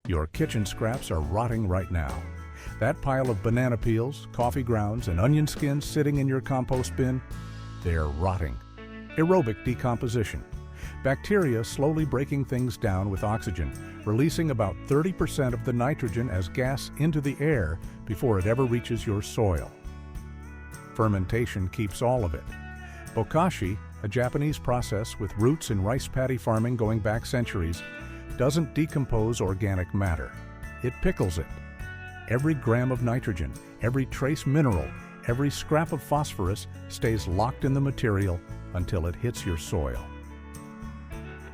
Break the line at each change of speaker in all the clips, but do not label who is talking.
Your kitchen scraps are rotting right now. That pile of banana peels, coffee grounds, and onion skins sitting in your compost bin, they're rotting. Aerobic decomposition. Bacteria slowly breaking things down with oxygen, releasing about 30% of the nitrogen as gas into the air before it ever reaches your soil. Fermentation keeps all of it. Bokashi, a Japanese process with roots in rice paddy farming going back centuries, doesn't decompose organic matter. It pickles it. Every gram of nitrogen, every trace mineral, every scrap of phosphorus stays locked in the material until it hits your soil.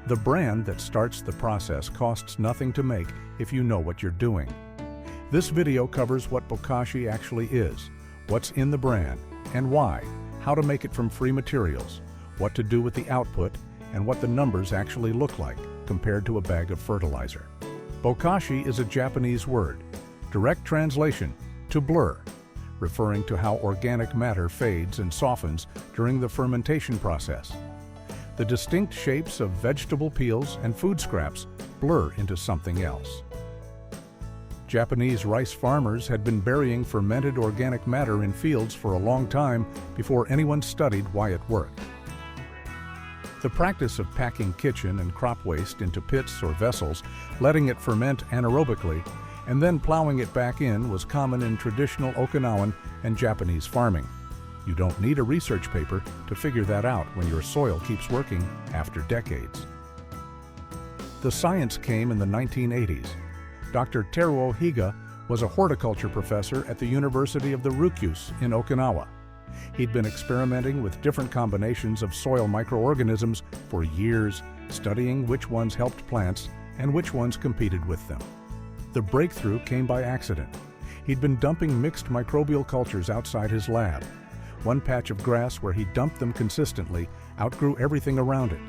The bran that starts the process costs nothing to make if you know what you're doing. This video covers what Bokashi actually is, what's in the bran, and why, how to make it from free materials, what to do with the output, and what the numbers actually look like compared to a bag of fertilizer. Bokashi is a Japanese word, direct translation, to blur, referring to how organic matter fades and softens during the fermentation process. The distinct shapes of vegetable peels and food scraps blur into something else. Japanese rice farmers had been burying fermented organic matter in fields for a long time before anyone studied why it worked. The practice of packing kitchen and crop waste into pits or vessels, letting it ferment anaerobically, and then plowing it back in was common in traditional Okinawan and Japanese farming. You don't need a research paper to figure that out when your soil keeps working after decades. The science came in the 1980s. Dr. Teruo Higa was a horticulture professor at the University of the Ryukyus in Okinawa. He'd been experimenting with different combinations of soil microorganisms for years, studying which ones helped plants and which ones competed with them. The breakthrough came by accident. He'd been dumping mixed microbial cultures outside his lab. One patch of grass where he dumped them consistently outgrew everything around it.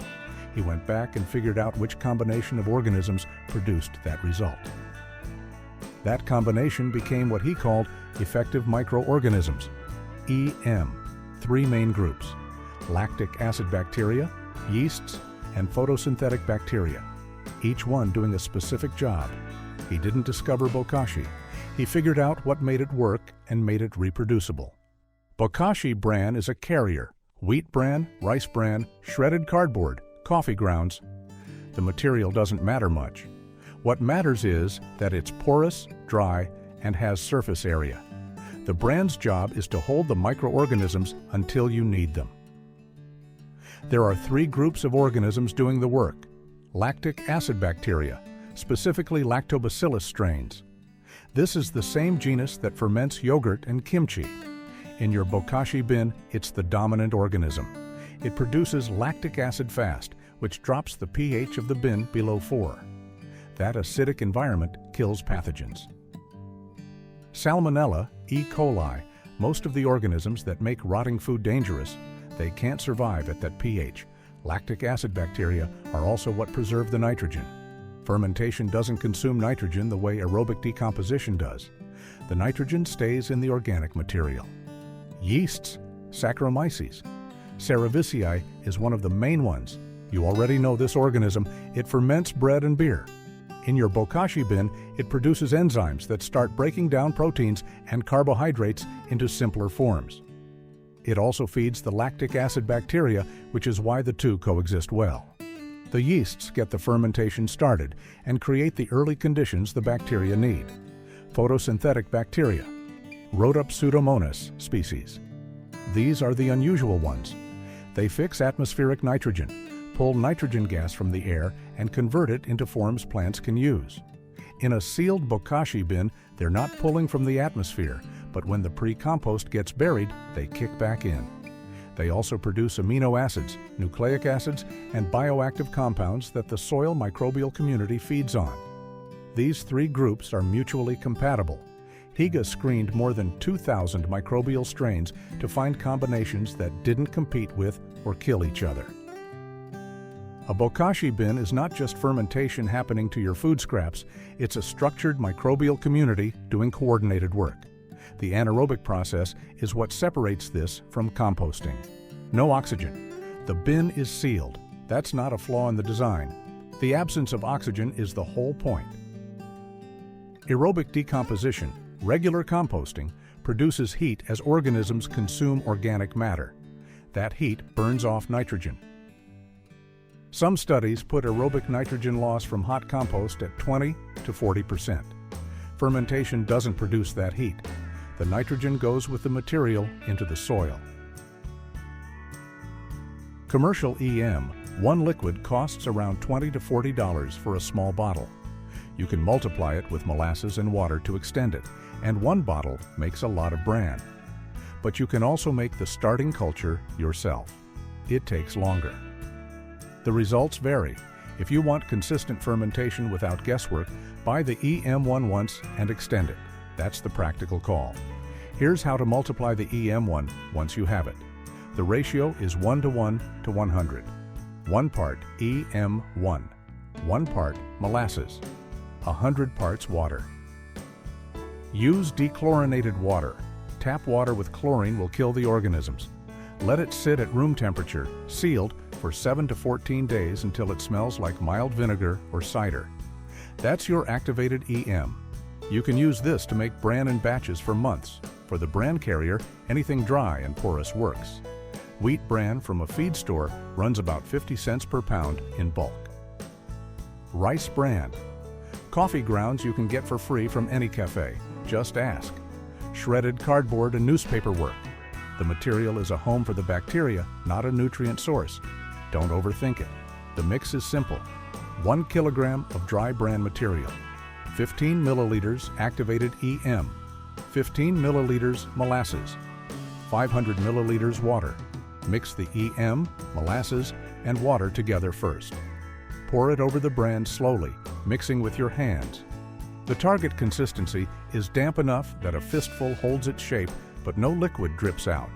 He went back and figured out which combination of organisms produced that result. That combination became what he called Effective Microorganisms, EM, three main groups: lactic acid bacteria, yeasts, and photosynthetic bacteria, each one doing a specific job. He didn't discover Bokashi. He figured out what made it work and made it reproducible. Bokashi bran is a carrier: wheat bran, rice bran, shredded cardboard, coffee grounds. The material doesn't matter much. What matters is that it's porous, dry, and has surface area. The bran's job is to hold the microorganisms until you need them. There are three groups of organisms doing the work: lactic acid bacteria, specifically lactobacillus strains. This is the same genus that ferments yogurt and kimchi. In your Bokashi bin, it's the dominant organism. It produces lactic acid fast, which drops the pH of the bin below 4. That acidic environment kills pathogens. Salmonella, E. coli, most of the organisms that make rotting food dangerous, they can't survive at that pH. Lactic acid bacteria are also what preserve the nitrogen. Fermentation doesn't consume nitrogen the way aerobic decomposition does. The nitrogen stays in the organic material. Yeasts, Saccharomyces. Cerevisiae is one of the main ones. You already know this organism. It ferments bread and beer. In your Bokashi bin, it produces enzymes that start breaking down proteins and carbohydrates into simpler forms. It also feeds the lactic acid bacteria, which is why the two coexist well. The yeasts get the fermentation started and create the early conditions the bacteria need. Photosynthetic bacteria, Rhodopseudomonas species. These are the unusual ones. They fix atmospheric nitrogen, pull nitrogen gas from the air, and convert it into forms plants can use. In a sealed Bokashi bin, they're not pulling from the atmosphere, but when the pre-compost gets buried, they kick back in. They also produce amino acids, nucleic acids, and bioactive compounds that the soil microbial community feeds on. These three groups are mutually compatible. Higa screened more than 2,000 microbial strains to find combinations that didn't compete with or kill each other. A Bokashi bin is not just fermentation happening to your food scraps, it's a structured microbial community doing coordinated work. The anaerobic process is what separates this from composting. No oxygen. The bin is sealed. That's not a flaw in the design. The absence of oxygen is the whole point. Aerobic decomposition, regular composting, produces heat as organisms consume organic matter. That heat burns off nitrogen. Some studies put aerobic nitrogen loss from hot compost at 20 to 40%. Fermentation doesn't produce that heat. The nitrogen goes with the material into the soil. Commercial EM, one liquid costs around $20 to $40 for a small bottle. You can multiply it with molasses and water to extend it, and one bottle makes a lot of bran. But you can also make the starting culture yourself. It takes longer. The results vary. If you want consistent fermentation without guesswork, buy the EM1 once and extend it. That's the practical call. Here's how to multiply the EM1 once you have it. The ratio is 1:1 to 100. 1 part EM1, 1 part molasses, 100 parts water. Use dechlorinated water. Tap water with chlorine will kill the organisms. Let it sit at room temperature, sealed, for 7 to 14 days until it smells like mild vinegar or cider. That's your activated EM. You can use this to make bran in batches for months. For the bran carrier, anything dry and porous works. Wheat bran from a feed store runs about 50 cents per pound in bulk. Rice bran. Coffee grounds you can get for free from any cafe. Just ask. Shredded cardboard and newspaper work. The material is a home for the bacteria, not a nutrient source. Don't overthink it. The mix is simple. 1 kilogram of dry bran material, 15 milliliters activated EM, 15 milliliters molasses, 500 milliliters water. Mix the EM, molasses, and water together first. Pour it over the bran slowly, mixing with your hands. The target consistency is damp enough that a fistful holds its shape, but no liquid drips out.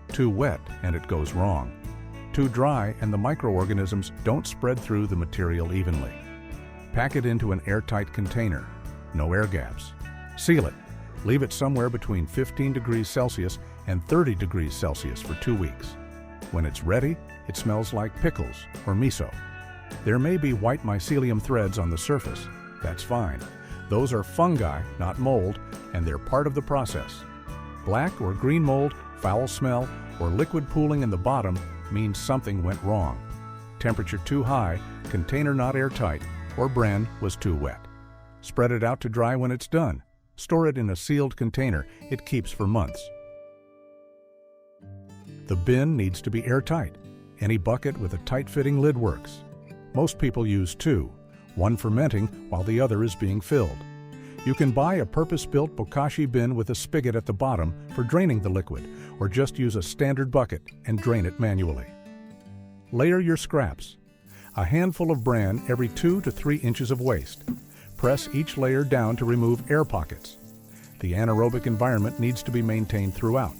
Too wet and it goes wrong. Too dry and the microorganisms don't spread through the material evenly. Pack it into an airtight container. No air gaps. Seal it. Leave it somewhere between 15 degrees Celsius and 30 degrees Celsius for 2 weeks. When it's ready, it smells like pickles or miso. There may be white mycelium threads on the surface. That's fine. Those are fungi, not mold, and they're part of the process. Black or green mold, foul smell, or liquid pooling in the bottom means something went wrong. Temperature too high, container not airtight, or bran was too wet. Spread it out to dry when it's done. Store it in a sealed container. It keeps for months. The bin needs to be airtight. Any bucket with a tight-fitting lid works. Most people use 2, one fermenting while the other is being filled. You can buy a purpose-built Bokashi bin with a spigot at the bottom for draining the liquid, or just use a standard bucket and drain it manually. Layer your scraps. A handful of bran every 2 to 3 inches of waste. Press each layer down to remove air pockets. The anaerobic environment needs to be maintained throughout.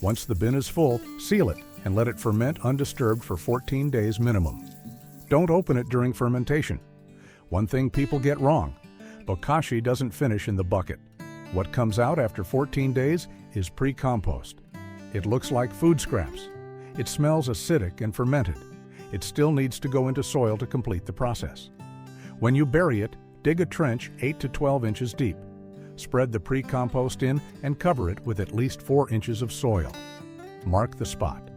Once the bin is full, seal it and let it ferment undisturbed for 14 days minimum. Don't open it during fermentation. One thing people get wrong: Bokashi doesn't finish in the bucket. What comes out after 14 days is pre-compost. It looks like food scraps. It smells acidic and fermented. It still needs to go into soil to complete the process. When you bury it, dig a trench 8 to 12 inches deep. Spread the pre-compost in and cover it with at least 4 inches of soil. Mark the spot.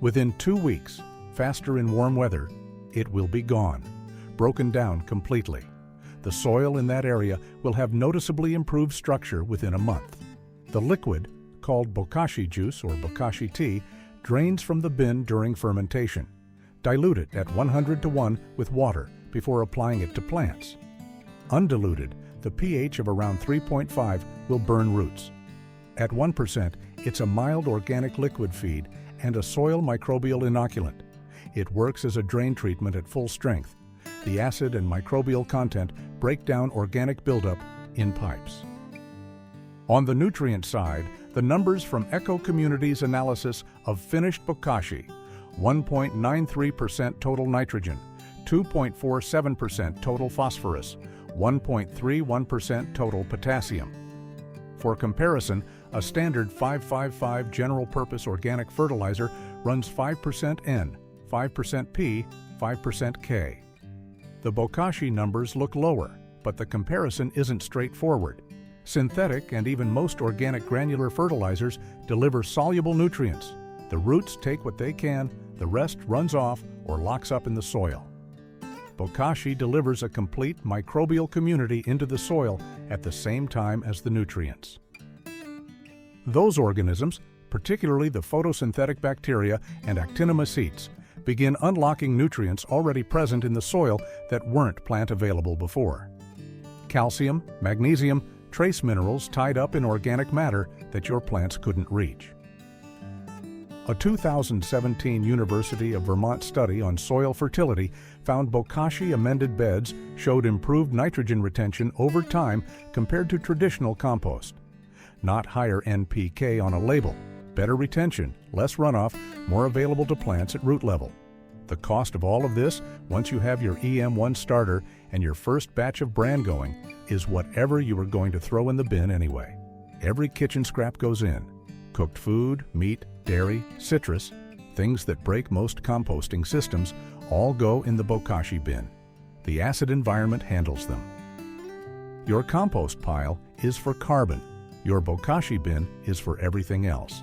Within 2 weeks, faster in warm weather, it will be gone, broken down completely. The soil in that area will have noticeably improved structure within a month. The liquid, called Bokashi juice or Bokashi tea, drains from the bin during fermentation. Dilute it at 100:1 with water before applying it to plants. Undiluted, the pH of around 3.5 will burn roots. At 1%, it's a mild organic liquid feed and a soil microbial inoculant. It works as a drain treatment at full strength. The acid and microbial content break down organic buildup in pipes. On the nutrient side, the numbers from Eco Community's analysis of finished Bokashi: 1.93% total nitrogen, 2.47% total phosphorus, 1.31% total potassium. For comparison, a standard 555 general-purpose organic fertilizer runs 5% N, 5% P, 5% K. The Bokashi numbers look lower, but the comparison isn't straightforward. Synthetic and even most organic granular fertilizers deliver soluble nutrients. The roots take what they can, the rest runs off or locks up in the soil. Bokashi delivers a complete microbial community into the soil at the same time as the nutrients. Those organisms, particularly the photosynthetic bacteria and actinomycetes, begin unlocking nutrients already present in the soil that weren't plant available before. Calcium, magnesium, trace minerals tied up in organic matter that your plants couldn't reach. A 2017 University of Vermont study on soil fertility found Bokashi amended beds showed improved nitrogen retention over time compared to traditional compost. Not higher NPK on a label, better retention, less runoff, more available to plants at root level. The cost of all of this, once you have your EM1 starter and your first batch of bran going, is whatever you were going to throw in the bin anyway. Every kitchen scrap goes in. Cooked food, meat, dairy, citrus, things that break most composting systems, all go in the Bokashi bin. The acid environment handles them. Your compost pile is for carbon. Your Bokashi bin is for everything else.